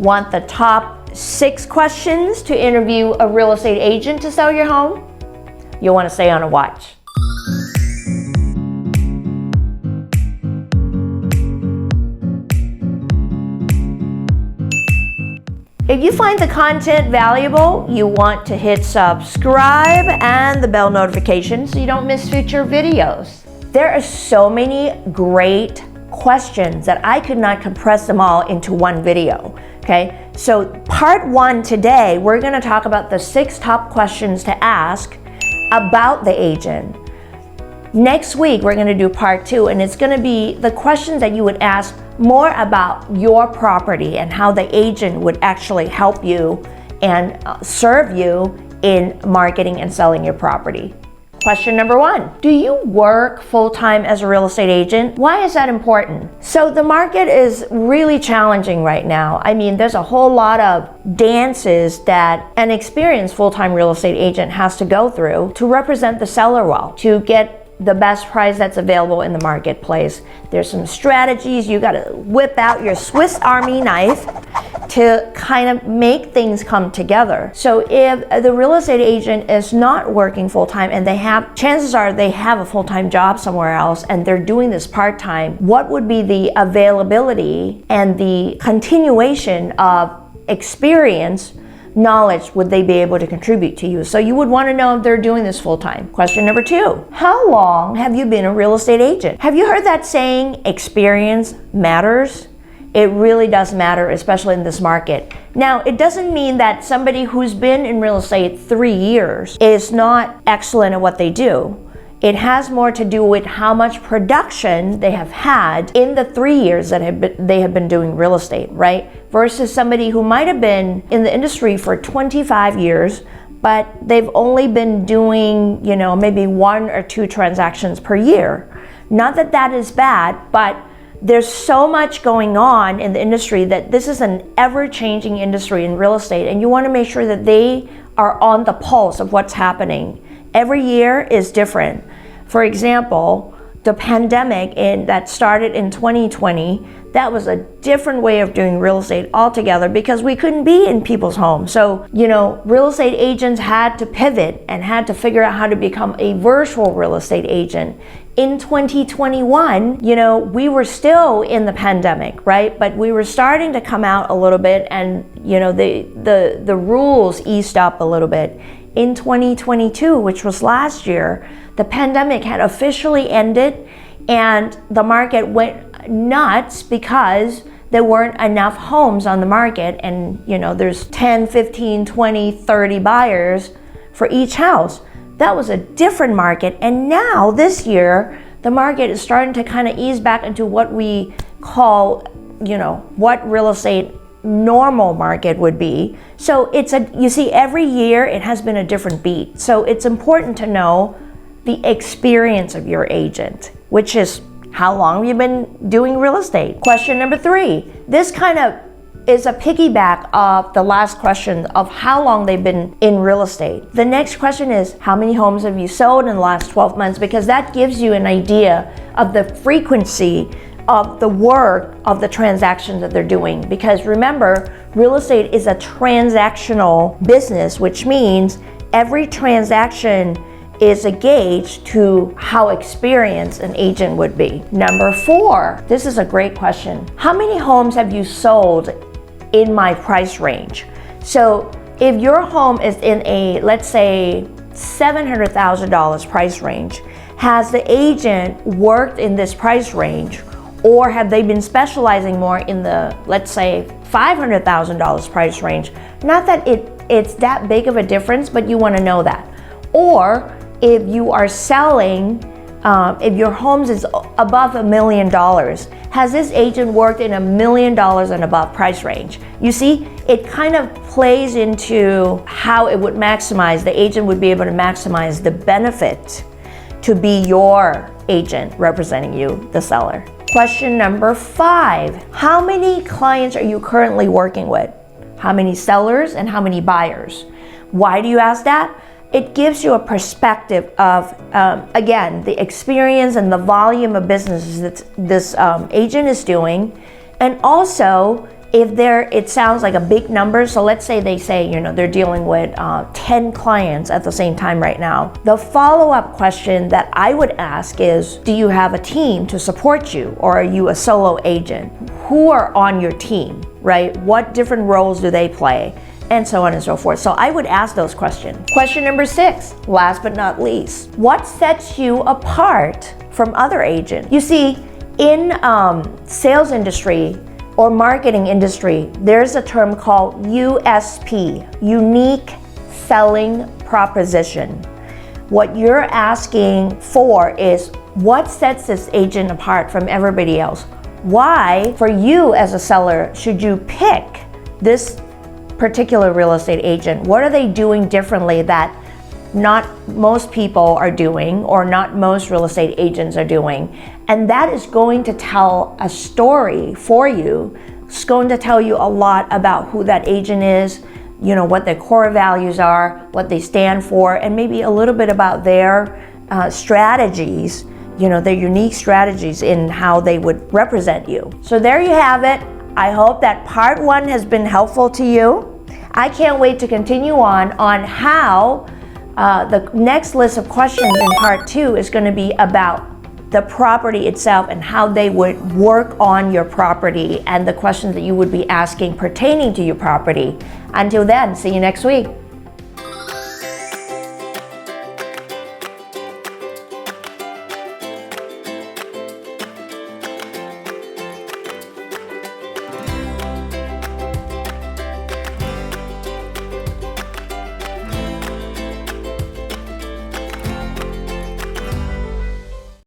Want the top 6 questions to interview a real estate agent to sell your home? You'll want to stay on a watch. If you find the content valuable, you want to hit subscribe and the bell notification so you don't miss future videos. There are so many great questions that I could not compress them all into one video, okay? So part 1 today, we're gonna talk about the 6 top questions to ask about the agent. Next week, we're gonna do part 2, and it's gonna be the questions that you would ask more about your property and how the agent would actually help you and serve you in marketing and selling your property. Question number 1, do you work full-time as a real estate agent? Why is that important? So the market is really challenging right now. I mean, there's a whole lot of dances that an experienced full-time real estate agent has to go through to represent the seller well, to get the best price that's available in the marketplace. There's some strategies. You got to whip out your Swiss Army knife to kind of make things come together. So if the real estate agent is not working full-time and chances are they have a full-time job somewhere else and they're doing this part-time, what would be the availability and the continuation of experience, knowledge would they be able to contribute to you? So you would want to know if they're doing this full-time. Question number 2, how long have you been a real estate agent? Have you heard that saying, experience matters? It really does matter, especially in this market. Now, it doesn't mean that somebody who's been in real estate 3 years is not excellent at what they do. It has more to do with how much production they have had in the 3 years that they have been doing real estate, right? Versus somebody who might have been in the industry for 25 years, but they've only been doing, maybe 1 or 2 transactions per year. Not that that is bad, but there's so much going on in the industry that this is an ever-changing industry in real estate, and you want to make sure that they are on the pulse of what's happening. Every year is different. For example, the pandemic that started in 2020, that was a different way of doing real estate altogether because we couldn't be in people's homes. So, real estate agents had to pivot and had to figure out how to become a virtual real estate agent. In 2021, we were still in the pandemic, right? But we were starting to come out a little bit and, the rules eased up a little bit. In 2022, which was last year, the pandemic had officially ended and the market went nuts because there weren't enough homes on the market, and there's 10, 15, 20, 30 buyers for each house. That was a different market, and now this year the market is starting to kind of ease back into what we call, what real estate normal market would be. So you see, every year it has been a different beat. So it's important to know the experience of your agent, which is how long you've been doing real estate. Question number 3, this kind of is a piggyback of the last question of how long they've been in real estate. The next question is, how many homes have you sold in the last 12 months? Because that gives you an idea of the frequency of the work of the transactions that they're doing. Because remember, real estate is a transactional business, which means every transaction is a gauge to how experienced an agent would be. Number 4, this is a great question. How many homes have you sold in my price range? So if your home is in a, let's say, $700,000 price range, has the agent worked in this price range? Or have they been specializing more in the, let's say, $500,000 price range? Not that it's that big of a difference, but you want to know that. Or if you are selling, if your homes is above $1 million, has this agent worked in $1 million and above price range? You see, it kind of plays into how it would maximize, the agent would be able to maximize the benefit to be your agent representing you, the seller. Question number 5, how many clients are you currently working with? How many sellers and how many buyers? Why do you ask that? It gives you a perspective of, again, the experience and the volume of businesses that this agent is doing. And also, If it sounds like a big number, so let's say they say, they're dealing with 10 clients at the same time right now. The follow-up question that I would ask is, do you have a team to support you, or are you a solo agent? Who are on your team, right? What different roles do they play? And so on and so forth. So I would ask those questions. Question number 6, last but not least, what sets you apart from other agents? You see, in sales industry or marketing industry, there's a term called USP, unique selling proposition. What you're asking for is what sets this agent apart from everybody else? Why, for you as a seller, should you pick this particular real estate agent? What are they doing differently that not most people are doing, or not most real estate agents are doing? And that is going to tell a story for you. It's going to tell you a lot about who that agent is, what their core values are, what they stand for, and maybe a little bit about their strategies, their unique strategies in how they would represent you. So there you have it. I hope that part 1 has been helpful to you. I can't wait to continue on how the next list of questions in part 2 is going to be about the property itself and how they would work on your property and the questions that you would be asking pertaining to your property. Until then, see you next week.